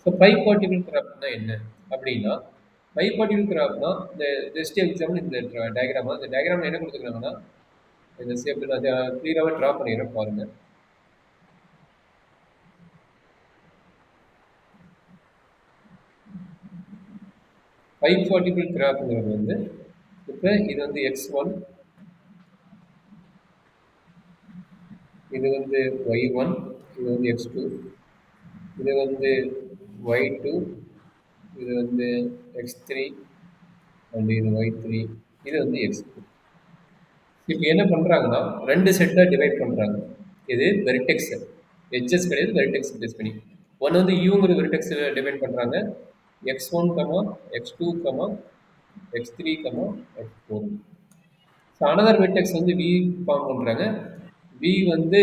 So by particle கிராஃப்ட்னா என்ன அப்படின்னா, by particle கிராஃப்ட்னா இந்த ஜஸ்ட் எக்ஸாம்பிள் இந்த டயக்ராம் இந்த டயக்ராம் என்ன கொடுத்துருக்காங்கன்னா, இந்த ஷேப் நான் கிளியராகவே ட்ரா பண்ணிடுறேன் பாருங்க. பை பார்ட்டிகல் கிராஃப்ட்ங்கிறது வந்து இப்போ இது வந்து x1, இது வந்து y1, இது வந்து x2, இது வந்து y2, இது வந்து x3 அண்ட் இது y3, இது வந்து x4. இப்போ என்ன பண்றாங்கன்னா, 2 செட்டா டிவைட் பண்றாங்க. இது வெர்டெக்ஸ். எட்ஜஸ் கிடையாது, வெர்டெக்ஸ் பேஸ் பண்ணி. ஒன்னு வந்து யூங்கிற வெர்டெக்ஸ் டிவைட் பண்றாங்க. x1, x2, x3, x4. So another vertex வந்து v ஃபார்ம் பண்றாங்க. v வந்து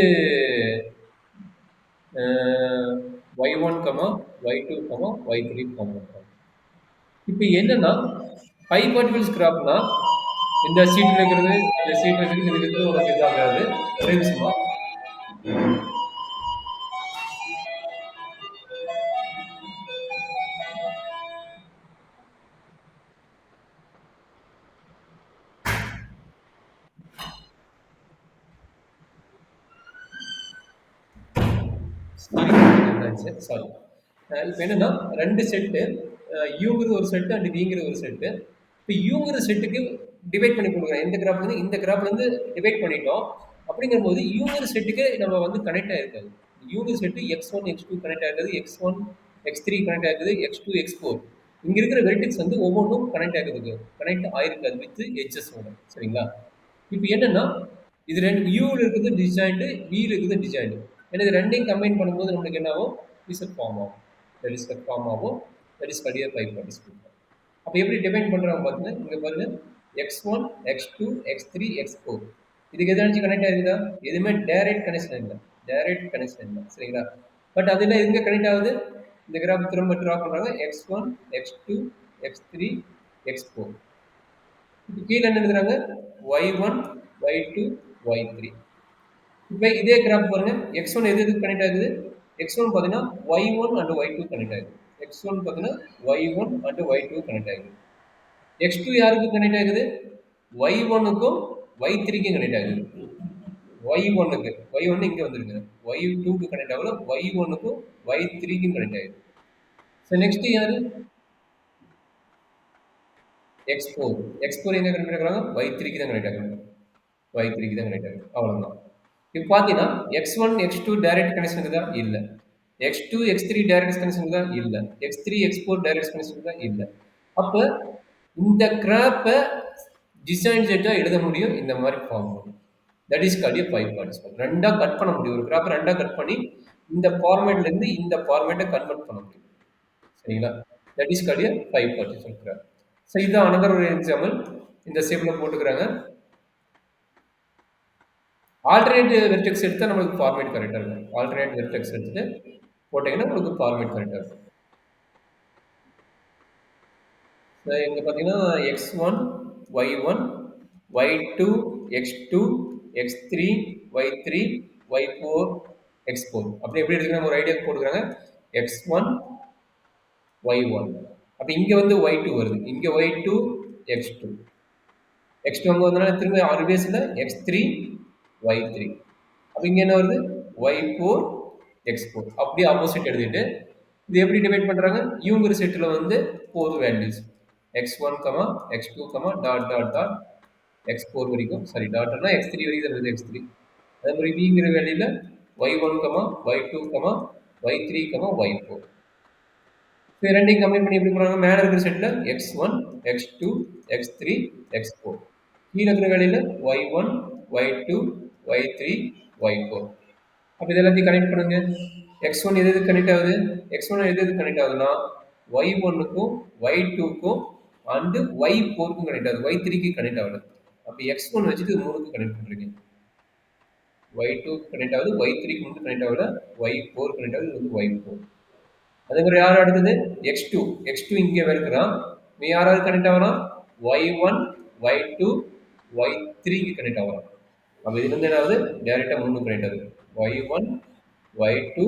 y1, y2, y3 ஃபார்ம் பண்றாங்க. இப்போ என்னன்னா, பை பார்ட்டிகல்ஸ் கிராஃப்ட்னா இந்த சீட்ல இருக்கிறது, இந்த சீட்ல இருக்கிறது, இது இருக்கிறது உனக்கு இதாகாது. ஒரே விஷயமா சாரி. இப்போ என்னன்னா, 2 செட்டு யூங்கிறது ஒரு செட்டு அண்ட் விங்கிறது ஒரு செட்டு. இப்போ யூங்கிற செட்டுக்கு டிவைட் பண்ணி கொடுக்குறேன். இந்த கிராஃப்ல இருந்து இந்த கிராஃப்ல இருந்து டிவைட் பண்ணிட்டோம். அப்படிங்கும்போது யூங்கிற செட்டுக்கு நம்ம வந்து கனெக்ட் ஆயிருக்காது. யூங்கிற செட்டு x1, x2 கனெக்ட் ஆயிருக்குது, x1, x3 கனெக்ட் ஆயிருக்குது, x2, x4. இங்க இருக்கிற வெர்டெக்ஸ் வந்து ஒவ்வொன்றும் கனெக்ட் ஆகுதுக்கு கனெக்ட் ஆயிருக்காது வித் எட்ஜஸோட. சரிங்களா? இப்போ என்னன்னா, இது ரெண்டு யூல இருக்குது டிஜாயிண்ட், வில இருக்குது டிஜாயிண்ட். ஏன்னா இது ரெண்டையும் கம்பைன் பண்ணும்போது நம்மளுக்கு என்ன ஆகும்? இசட் ஃபார்ம் ஆகும். தட் இஸ் ஃபார்ம் ஆகும். தட் இஸ் கடியர் பை பார்ட்டிசிபேட். அப்போ எப்படி டிஃபைன் பண்றாங்க பாருங்க. இங்க பாருங்க, x1, x2, x3, x4. இதுக்கு எதாச்சும் கனெக்ட் ஆகுதா? எதுவுமே டைரக்ட் கனெக்ஷன் இல்லை. டைரக்ட் கனெக்ஷன் இல்லை. சரிங்களா? பட் அதுல எங்க கனெக்ட் ஆகுது? இந்த கிராஃப் திரும்ப ட்ரா பண்றாங்க. x1, x2, x3, x4. இப்போ கீழே என்ன எழுதுறாங்க? y1, y2, y3. இப்போ இதே கிராஃப் பாருங்க. x1 எது எதுக்கு கனெக்ட் ஆகுது? x1 பார்த்தீங்கன்னா y1 அண்ட் y2 கனெக்ட் ஆகுது. x1 பார்த்தீங்கன்னா y1 அண்ட் y2 கனெக்ட் ஆகுது. x2 யாருக்கு கனெக்ட் ஆகுது? y1க்கும் y3க்கும் கனெக்ட் ஆகுது. y1க்கு y1 இங்க வந்திருக்கு. y2க்கு கனெக்ட் ஆகல, y1க்கும் y3க்கும் கனெக்ட் ஆகுது. ஸோ நெக்ஸ்ட் யாரு? x4. x4 எங்க கனெக்ட் ஆகுறாங்க? y3க்கு தான் கனெக்ட் ஆகுறாங்க. y3க்கு தான் கனெக்ட் ஆகுது. அவ்வளவுதான். இப்போ பார்த்தீங்கன்னா x1, x2 டைரக்ட் கனெக்ஷன் இருக்குதா? இல்ல. x2, x3 டைரக்ட் கனெக்ஷன் இருக்குதா? இல்ல. x3, x4 டைரக்ட் கனெக்ஷன் இருக்குதா? இல்ல. அப்ப இந்த கிராப்பை டிசைன் செட்டா எழுத முடியும் இந்த மாதிரி ஃபார்ம் பண்ணும். That is called bi participle. ரெண்டா கட் பண்ண முடியும். ஒரு கிராப்பை ரெண்டா கட் பண்ணி இந்த ஃபார்மேட்ல இருந்து இந்த ஃபார்மேட்டை கன்வெர்ட் பண்ண முடியும். சரிங்களா? That is called bi participle graph. So இது அனதர் ஒரு எக்ஸாம்பிள் இந்த ஷேப்ல போட்டுக்கிறாங்க. ஆல்டர்னேட் வெர்டெக்ஸ் எடுத்தா நம்மளுக்கு ஃபார்மேட் கரெக்டாக இருக்கும். ஆல்டர்னேட் வெர்டெக்ஸ் எடுத்துட்டு போட்டீங்கன்னா உங்களுக்கு ஃபார்மேட் கரெக்டாக இருக்கும். இங்க பார்த்தீங்கன்னா x1, y1, y2, x2, x3, y3, y4, x4. அப்படி எப்படி எடுத்துக்கலாம் ஒரு ஐடியா போட்டுக்கிறாங்க. x1, y1. அப்ப இங்க வந்து y2 வருது. இங்க y2, x2. x2 அங்க வந்தனால திரும்ப ஆல்வேஸ்ல x3, y3. அப்ப இங்க என்ன வருது? y4, x4. அப்படியே ஆப்போசிட் எழுதிட்டு இது எப்படி டிவைட் பண்றாங்க? யூங்கிற செட்ல வந்து 4 values x1, x2, dot dot dot x4 வரைக்கும். சாரி டாட்னா x3 வரைக்கும் வருது x3. அதே மாதிரி விங்கிற வேல்யூல y1, y2, y3, y4. இது ரெண்டையும் கம்பைன் பண்ணி எப்படி போறாங்க? மேல இருக்கிற செட்ல x1, x2, x3, x4. கீழே இருக்கிற வேலையில y1, y2, y3, y4. அப்ப இது எல்லாத்தையும் கனெக்ட் பண்ணுங்க. x1 எது எது கனெக்ட் ஆகுது? x1 எது எது கனெக்ட் ஆகுதுன்னா y1க்கும் y2க்கும் அண்ட் y4க்கும் கனெக்ட் ஆகுது. y3க்கு கனெக்ட் ஆகுது. அப்ப x1 வச்சுட்டு 3க்கு கனெக்ட் பண்றீங்க. y2 கனெக்ட் ஆகுது, y3க்கு மட்டும் கனெக்ட் ஆகல, y4 கனெக்ட் ஆகுது, இது வந்து y4. அதே மாதிரி யார் அடுத்தது? x2 இங்கே இருக்கிறான். நீ யாராவது கனெக்ட் ஆகலாம்? y1, y2, y3க்கு கனெக்ட் ஆகலாம். அப்ப இதுல இருந்து என்னாவது டைரக்டா 3 கனெக்ட் ஆகுது. y1, y2,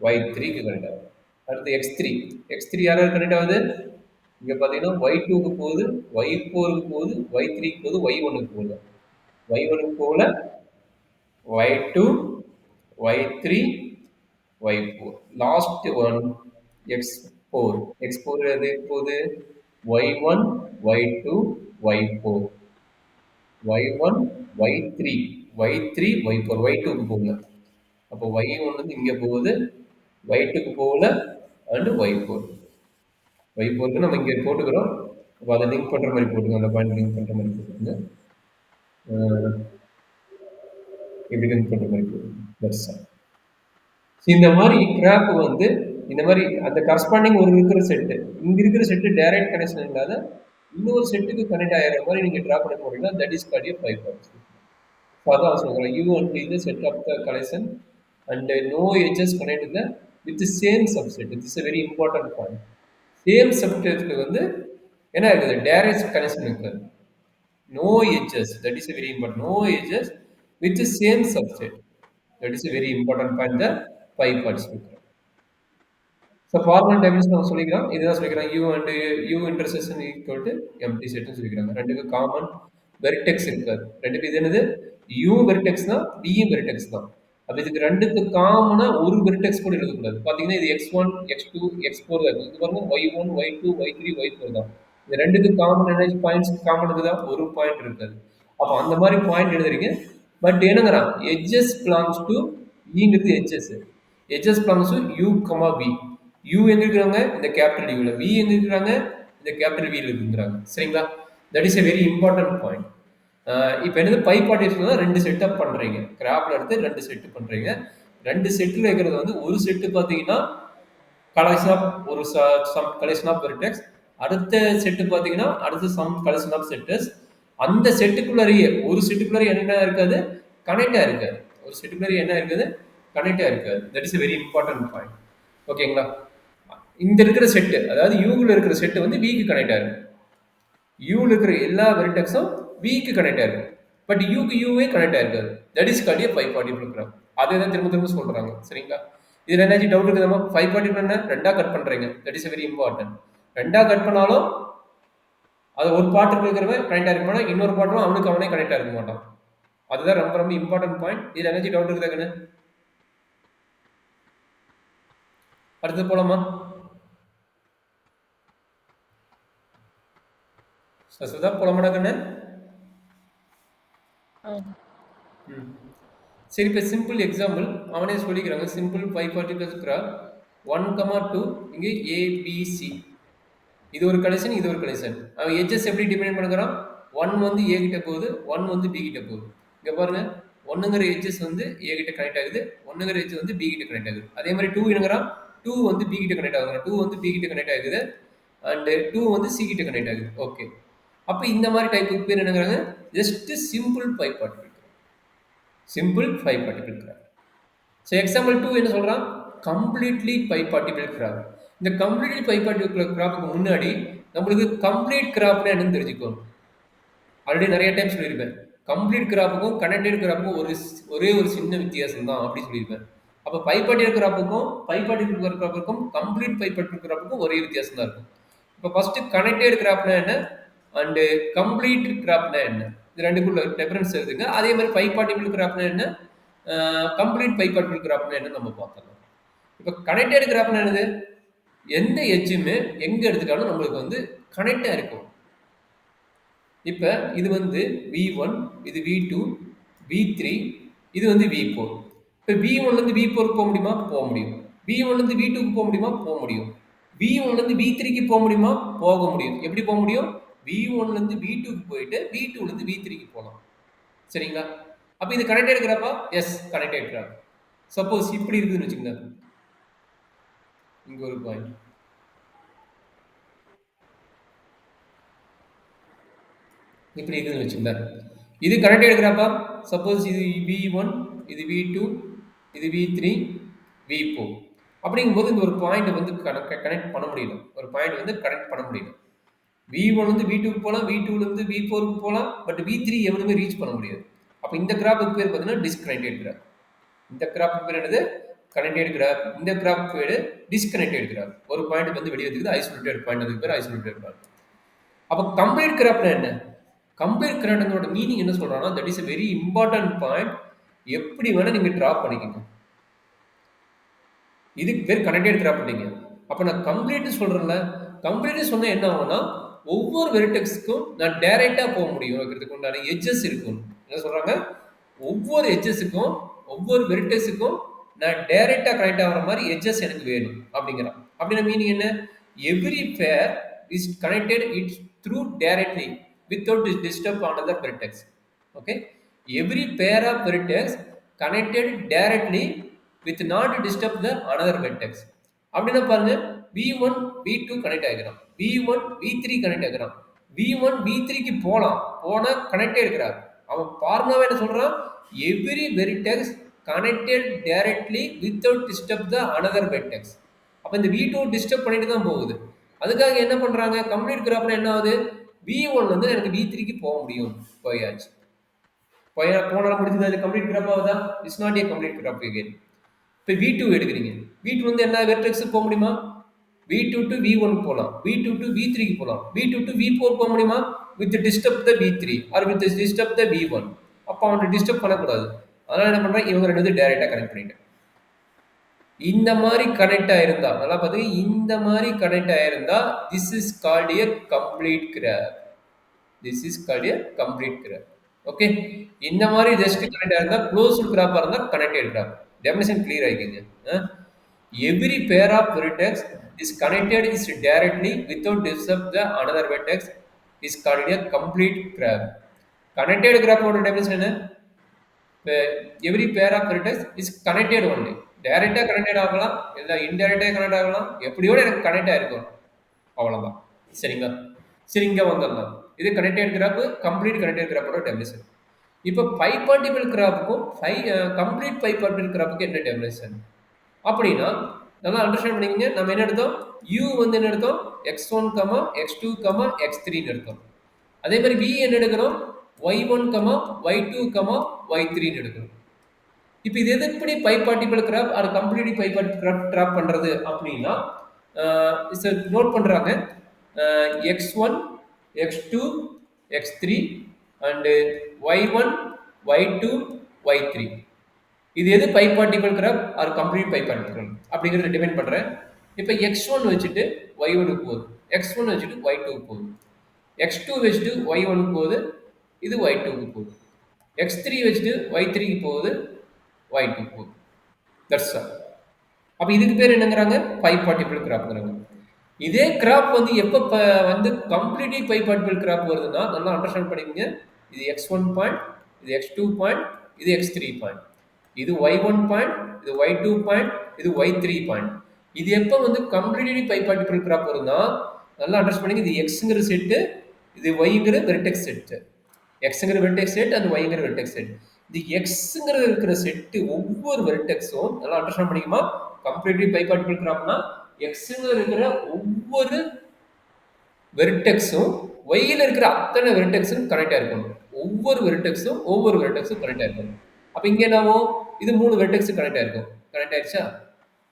y3க்கு கனெக்ட் ஆகுது. அடுத்து x3 யாராவது கனெக்ட் ஆகுது? இங்க பாத்தீங்கன்னா y2க்கு போகுது, y4க்கு போகுது, y3க்கு போகுது, y1க்கு போகுது. y1க்கு போகல, y2, y3, y4. Last one x4. x4 எது போகுது? y1, y2, y4. y1, y3, y3, y4. y2க்கு போகல. அப்போ y1 வந்து இங்க போகுது, y2க்கு போகல, அண்ட் y4. y4க்கு நம்ம இங்க போட்டுக்கிறோம். அப்போ அதை லிங்க் பண்ற மாதிரி போட்டுக்கோங்க. அந்த பாயிண்ட் லிங்க் பண்ற மாதிரி போட்டுக்கோங்க. இப்படி லிங்க் பண்ற மாதிரி போட்டுக்கோங்க. That's all. இந்த மாதிரி கிராப் வந்து இந்த மாதிரி அந்த கரஸ்பாண்டிங் ஒரு இருக்கிற செட்டு, இங்க இருக்கிற செட்டு டைரக்ட் கனெக்ஷன் இல்லாத இன்னொரு செட்டுக்கு கனெக்ட் ஆகிற மாதிரி நீங்க டிரா பண்ண போறீங்கன்னா that is called a bypass. அதான் சொல்றேன், U and the set of the collection and no edges connect the with same subset. It's a very important point. Same சப்செட்ல வந்து என்ன இருக்குது? டைரக்ட் கனெக்ஷன் இருக்காது. No edges, that is a very important. No edges with the same subset. That is a very important point. The pi participant. So formal dimension நம்ம சொல்லிக்கிறோம். இதுதான் சொல்லிக்கிறோம், U and U intersection equal to empty செட்னு சொல்லிக்கிறாங்க. ரெண்டுக்கு common vertex இருக்காது. ரெண்டுக்கு இது என்னது? யூ வெர்டெக்ஸ் தான், பியும் வெர்டெக்ஸ் தான். அப்போ இதுக்கு ரெண்டுக்கு காமனா ஒரு வெர்டெக்ஸ் கூட எழுதக்கூடாது. பார்த்தீங்கன்னா இது x1, x2, x4 தான் இருக்குது. இது பாருங்க y1, y2, y3, y4 தான். இது ரெண்டுக்கு காமன் என்ன பாயிண்ட்ஸ் காமன் இருக்குதா? ஒரு பாயிண்ட் இருக்காது. அப்போ அந்த மாதிரி பாயிண்ட் எழுதுறீங்க. பட் என்னங்கிறான், எட்ஜஸ் பிலாங்ஸ் டு ஈங்கிறது edges. Edges belongs to U comma B. U எங்க இருக்கிறாங்க? இந்த கேபிட்டல் யூல. வி எங்க இருக்கிறாங்க? இந்த கேபிட்டல் வில இருக்கிறாங்க. சரிங்களா? That is a very important point. இப்போ என்னது பை பார்ட்டிஷன் தான் ரெண்டு செட்டப் பண்றீங்க. கிராப்ல எடுத்து ரெண்டு செட் பண்றீங்க. ரெண்டு செட்டில் இருக்கிறது வந்து ஒரு செட்டு பார்த்தீங்கன்னா கலெக்ஷன் ஆஃப் ஒரு சம் கலெக்ஷன் ஆஃப் வெர்டெக்ஸ். அடுத்த செட்டு பார்த்தீங்கன்னா அடுத்த சம் கலெக்ஷன் ஆஃப் செட்டஸ். அந்த செட்டுக்குள்ளேயே ஒரு செட்டுக்குள்ளே என்ன இருக்காது? கனெக்டா இருக்காது. ஒரு செட்டுக்குள்ளே என்ன இருக்குது? கனெக்டா இருக்காது. That is a very important point. ஓகேங்களா? இந்த இருக்கிற செட்டு, அதாவது யூவில் இருக்கிற செட்டு வந்து விக்கு கனெக்ட் ஆகும். யூவில் இருக்கிற எல்லா வெர்டெக்ஸும் விக்கு கனெக்ட் ஆகும். பட் யூக்கு யூவே கனெக்ட் ஆயிருக்காது. That is called a bi particular graph. அதே தான் திரும்ப திரும்ப சொல்றாங்க. சரிங்களா? இதுல என்னாச்சும் டவுட் இருக்குதாமா? பை பார்ட்டிகுலர் என்ன? ரெண்டா கட் பண்றீங்க. That is very important. ரெண்டா கட் பண்ணாலும் அது ஒரு பாட்டுக்கு இருக்கிறவன் கனெக்ட் ஆகிருக்க மாட்டான், இன்னொரு பாட்டும் அவனுக்கு அவனே கனெக்ட் ஆகிருக்க மாட்டான். அதுதான் ரொம்ப ரொம்ப இம்பார்ட்டன்ட் பாயிண்ட். இதுல என்னாச்சும் டவுட் இருக்குதாங்கன்னு அடுத்து போலாமா? சசுதா போலாமாடா கண்ணு? சரி, இப்போ சிம்பிள் எக்ஸாம்பிள் அவனே சொல்லிக்கிறாங்க. சிம்பிள் 5 பார்ட்டிகல்ஸ் கிராஃப் 1,2 இங்கே ஏபிசி. இது ஒரு கனெக்ஷன், இது ஒரு கனெக்ஷன். அவன் எட்ஜஸ் எப்படி டிபெண்ட் பண்ணுறான்? 1 வந்து ஏ கிட்ட போகுது, 1 வந்து பி கிட்ட போகுது. இங்கே பாருங்க, 1ங்கிற எட்ஜஸ் வந்து ஏ கிட்ட கனெக்ட் ஆகுது, 1ங்கிற எட்ஜ் வந்து பி கிட்ட கனெக்ட் ஆகுது. அதே மாதிரி 2 என்னங்கிறான், 2 வந்து பி கிட்ட கனெக்ட் ஆகுது, 2 வந்து பி கிட்ட கனெக்ட் ஆகுது, அண்ட் 2 வந்து சி கிட்ட கனெக்ட் ஆகுது. ஓகே, அப்போ இந்த மாதிரி டைப்புக்கு பேர் என்னங்கிறாங்க? Just simple 5 particle. Simple 5 particle graph. So example 2 என்ன சொல்றான்? Completely 5 particle graph. இந்த கம்ப்ளீட்லி 5 பார்ட்டிகல் கிராஃப்க்கு முன்னாடி நம்மளுக்கு கம்ப்ளீட் கிராஃப்னா என்னன்னு தெரிஞ்சுக்கணும். ஆல்ரெடி நிறைய டைம் சொல்லியிருப்பேன், கம்ப்ளீட் கிராஃபுக்கும் கனெக்டட் கிராஃபுக்கும் ஒரே ஒரு சின்ன வித்தியாசம் தான் அப்படி சொல்லியிருப்பேன். அப்போ 5 பார்ட்டிகல் கிராஃபுக்கும் 5 பார்ட்டிகல் கிராஃபுக்கும் கம்ப்ளீட் 5 பார்ட்டிகல் கிராஃபுக்கும் ஒரே வித்தியாசம் தான் இருக்கும். இப்போ ஃபர்ஸ்ட் கனெக்டட் கிராஃப்னா என்ன அண்ட் கம்ப்ளீட் கிராஃப்னா என்ன, இது ரெண்டுக்குள்ள டிஃபரன்ஸ் இருக்குங்க. அதே மாதிரி 5 பார்ட்டிகல் கிராஃப்னா என்ன, கம்ப்ளீட் 5 பார்ட்டிகல் கிராஃப்னா என்ன நம்ம பார்க்கலாம். இப்போ கனெக்டட் கிராஃப்னா என்னது? எந்த எட்ஜுமே எங்க எடுத்துட்டாலும் நம்மளுக்கு வந்து கனெக்டா இருக்கும். இப்போ இது வந்து V1, இது V2, V3, இது வந்து V4. இப்போ V1லேருந்து V4க்கு போக முடியுமா? போக முடியும். V1லேருந்து V2க்கு போக முடியுமா? போக முடியும். V1லேருந்து V3க்கு போக முடியுமா? போக முடியும். எப்படி போக முடியும்? V1லேருந்து V2க்கு போயிட்டு V2லேருந்து V3க்கு போகலாம். சரிங்களா? அப்போ இது கனெக்டட் கிராஃபா? Yes, connected graph. சப்போஸ் இப்படி இருக்குதுன்னு வச்சுக்கோங்க, இங்க ஒரு பாயிண்ட், இப்படி இருக்குதுன்னு வச்சுக்கோங்க, இது கனெக்டட் கிராஃபா? சப்போஸ் இது V1, இது V2, இது V3, V4. அப்படிங்கும்போது இந்த ஒரு பாயிண்ட் வந்து கனெக்ட் பண்ண முடியல. ஒரு பாயிண்ட் வந்து கனெக்ட் பண்ண முடியல. V1லேருந்து V2க்கு போகலாம், V2லேருந்து V4க்கு போகலாம், பட் V3 எவனுமே ரீச் பண்ண முடியாது. அப்போ இந்த கிராஃபுக்கு பேர் பார்த்தீங்கன்னா டிஸ்கனெக்டட் கிராஃப். இந்த கிராஃபுக்கு பேர் என்னது? Connected graph. இந்த கிராப் பேரு டிஸ்கனெக்டட் கிராப். ஒரு பாயிண்ட் வந்து வெளியே இருக்குது, ஐசோலேட்டட் பாயிண்ட், அதுக்கு பேர் ஐசோலேட்டட் கிராப். அப்போ கம்ப்ளீட் கிராப்னா என்ன? கம்ப்ளீட் கிராப்னோட மீனிங் என்ன சொல்றாங்கன்னா, that is a very important point. எப்படி வேணா நீங்க டிராப் பண்ணிக்கங்க. இதுக்கு பேர் கனெக்டட் கிராப் நீங்க. அப்ப நான் கம்ப்ளீட் சொல்றேன்ல, கம்ப்ளீட் சொன்னா என்ன ஆகும்னா, ஒவ்வொரு வெர்டெக்ஸ்க்கும் நான் டைரக்ட்டா போக முடியும். இருக்கிறதுக்கு உண்டான எட்ஜஸ் இருக்கும். என்ன சொல்றாங்க? ஒவ்வொரு எட்ஜஸுக்கும், ஒவ்வொரு வெர்டெக்ஸுக்கும் நான் டைரக்ட்டா கனெக்ட் ஆகுற மாதிரி எட்ஜஸ் எனக்கு வேணும் அப்படிங்கிறான். அப்படின்னா மீனிங் என்ன? எவ்ரி பேர் is connected it through directly without disturb another vertex. Okay, every pair of vertex connected directly with not disturb the another vertex. அப்படின்னா பாருங்க, v1 v2 connect ஆகிக்கிறான், v1 v3 connect ஆகிக்கிறான், v1 v3க்கு போனா connect ஆகிக்கிறார். அவன் பார்முலாவை என்ன சொல்றான்? Every vertex connected directly without disturb the another vertex. அப்ப இந்த v2 disturb பண்ணிட்டு தான் போகுது. அதுக்காக என்ன பண்றாங்க? கம்ப்ளீட் கிராஃப்ல என்ன ஆகுது? v1 வந்து எனக்கு v3க்கு போக முடியும். போயாச்சு. போனாலும் முடிஞ்சது. அது கம்ப்ளீட் கிராஃப் ஆகுதா? It's not a complete graph again. இப்போ v2 எடுக்கிறீங்க, v2 வந்து என்ன வெர்டெக்ஸுக்கு போக முடியுமா? v2 டு v1 போகலாம், v2 டு v3க்கு போகலாம், v2 டு v4 போக முடியுமா? With disturb the v3 or with disturb the v1. அப்போ அவனை டிஸ்டர்ப் பண்ணக்கூடாது. அதனால என்ன பண்றேன்? இவங்க ரெண்டு டைரக்டா கனெக்ட் பண்ணிட்டேன். இந்த மாதிரி கனெக்ட் ஆயிருந்தா, நல்லா பாத்தீங்க, இந்த மாதிரி கனெக்ட் ஆயிருந்தா this is called a complete graph. This is called a complete graph. Okay, இந்த மாதிரி ஜஸ்ட் கனெக்ட் ஆயிருந்தா க்ளோஸ்டு கிராஃபா இருந்தா கனெக்டட் கிராஃப். டெஃபினிஷன் கிளியர் ஆகிக்கங்க. Every pair of vertex is connected is directly without disturb the another vertex is called a complete graph. Connected கிராஃபோட definition என்ன? Every pair of vertex is connected only. டைரக்டா connected ஆகலாம், இல்லை இன்டைரக்டா connect ஆகலாம், எப்படியோட எனக்கு connect ஆயிருக்கும், அவ்வளவுதான். சரிங்களா? சரி, இங்க வந்துடலாம். இது கனெக்டட் கிராஃப், கம்ப்ளீட் கனெக்டட் கிராஃபோட டெஃபினிஷன். இப்போ பை பார்ட்டிபிள் கிராஃபுக்கும் கம்ப்ளீட் பை பார்ட்டிபிள் கிராஃபுக்கு என்ன டெஃபினிஷன் அப்படின்னா, நல்லா அண்டர்ஸ்டாண்ட் பண்ணிக்கங்க. நம்ம என்ன எடுத்தோம்? u வந்து என்ன எடுத்தோம்? x1, x2, x3 எடுத்தோம். அதே மாதிரி v என்ன எடுக்கிறோம்? y1, y2, y3 எடுக்கிறோம். இப்போ இது எப்படி bi partible graph or complete bi partible graph draw பண்றது அப்படின்னா, நோட் பண்றாங்க. x1, x2, x3 and y1, y2, y3. இது எது bi partible graph or complete bi partible graph அப்படிங்கிறத டிஃபைன் பண்றேன். இப்போ x1 வச்சுட்டு y1 போகுது, x1 வச்சுட்டு y2 போகுது, x2 வச்சுட்டு y1 போகுது, இது y2 போகுது, x3 வச்சுட்டு y3 போகுது, y2 போகுது. That's all. அப்போ இதுக்கு பேர் என்னங்கிறாங்க? பை பார்ட்டிபிள் கிராஃப்ங்கிறாங்க. இதே கிராஃப் வந்து எப்போ வந்து கம்ப்ளீட்லி பை பார்ட்டிபிள் கிராஃப் வருதுன்னா, நல்லா அண்டர்ஸ்டாண்ட் பண்ணிக்கங்க. இது x1 பாயிண்ட், இது x2 பாயிண்ட், இது x3 பாயிண்ட், இது y1 பாயிண்ட், இது y2 பாயிண்ட், இது y3 பாயிண்ட். இது எப்போ வந்து கம்ப்ளீட்லி பை பார்ட்டிபிள் கிராஃப் வருதுன்னா, நல்லா அண்டர்ஸ்டாண்ட் பண்ணிங்க. இது எக்ஸுங்கிற செட்டு, இது ஒய்ங்கிற வெர்டெக்ஸ் செட்டு. எக்ஸுங்கிற வெர்டெக்ஸ் செட் அண்ட் ஒய்ங்கிற வெர்டெக்ஸ் செட். இது எக்ஸுங்கிற இருக்கிற செட்டு ஒவ்வொரு வெர்டெக்ஸும் நல்லா அண்டர்ஸ்டாண்ட் பண்ணிக்குமா? கம்ப்ளீட்லி பை பார்ட்டிபிள் கிராஃப்னா எக்ஸுங்கிற இருக்கிற ஒவ்வொரு வெர்டெக்ஸும் ஒய்யில் இருக்கிற அத்தனை வெர்டெக்ஸும் கனெக்டாக இருக்கணும். ஒவ்வொரு வெர்டெக்ஸும் கனெக்டாக இருக்கணும். அப்போ இங்கே என்னவோ? இது 3 வெர்டெக்ஸ் கனெக்ட் ஆயிருக்கும். கனெக்ட் ஆயிடுச்சா?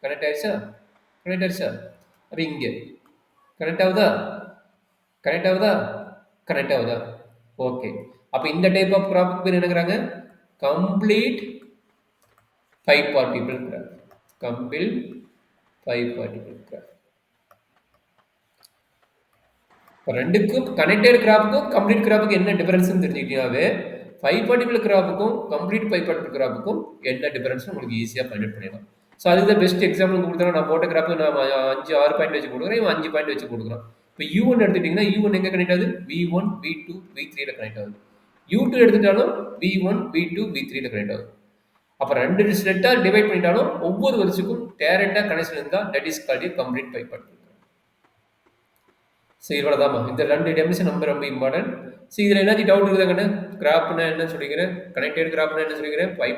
கனெக்ட் ஆயிடுச்சா? கனெக்ட் ஆயிடுச்சா? அப்போ இங்கே கனெக்ட் ஆகுதா? கனெக்ட் ஆகுதா? கனெக்ட் ஆகுதா? ஓகே. அப்போ இந்த டைப் ஆஃப் கிராஃப்க்கு பேர் என்னங்கிறாங்க? Complete bi partible graph. Complete bi partible graph. ரெண்டுக்கும் கனெக்டட் கிராஃபுக்கும் கம்ப்ளீட் கிராஃபுக்கும் என்ன டிஃபரன்ஸ் தெரிஞ்சுக்கிட்டீங்கன்னாவே பை பார்ட்டிபிள் கிராஃபுக்கும் கம்ப்ளீட் பை பார்ட்டிபிள் கிராஃபுக்கும் என்ன டிஃபரன்ஸ் உங்களுக்கு ஈஸியாக ஃபைண்ட் அவுட் பண்ணிடலாம். ஸோ அதுதான் பெஸ்ட் எக்ஸாம்பிள் கொடுத்தா, நான் போட்ட கிராஃப் நான் 5-6 பாயிண்ட் வச்சு கொடுக்குறேன், இவன் 5 பாயிண்ட் வச்சு கொடுக்குறான். இப்போ u1 எடுத்துட்டீங்கன்னா u1 எங்கே கனெக்ட் ஆகுது? v1, v2, v3ல கனெக்ட் ஆகுது. u2 எடுத்துட்டாலும் v1, v2, v3ல கனெக்ட் ஆகுது. அப்போ 2 செட்டாக டிவைட் பண்ணிட்டாலும் ஒவ்வொரு வருஷத்துக்கும் டேரக்டாக கனெக்ஷன் இருந்தால் that is called complete bi partible. So இவ்வளோதாம்மா. இந்த 2 டெஃபினிஷன் ரொம்ப இம்பார்ட்டன்ட். ஸோ இதில் என்ன டவுட் இருக்குதாங்கன்னு? கிராஃப்னா என்ன சொல்லிக்கிறேன், கனெக்டட் கிராஃப்னா என்ன சொல்லிக்கிறேன், பை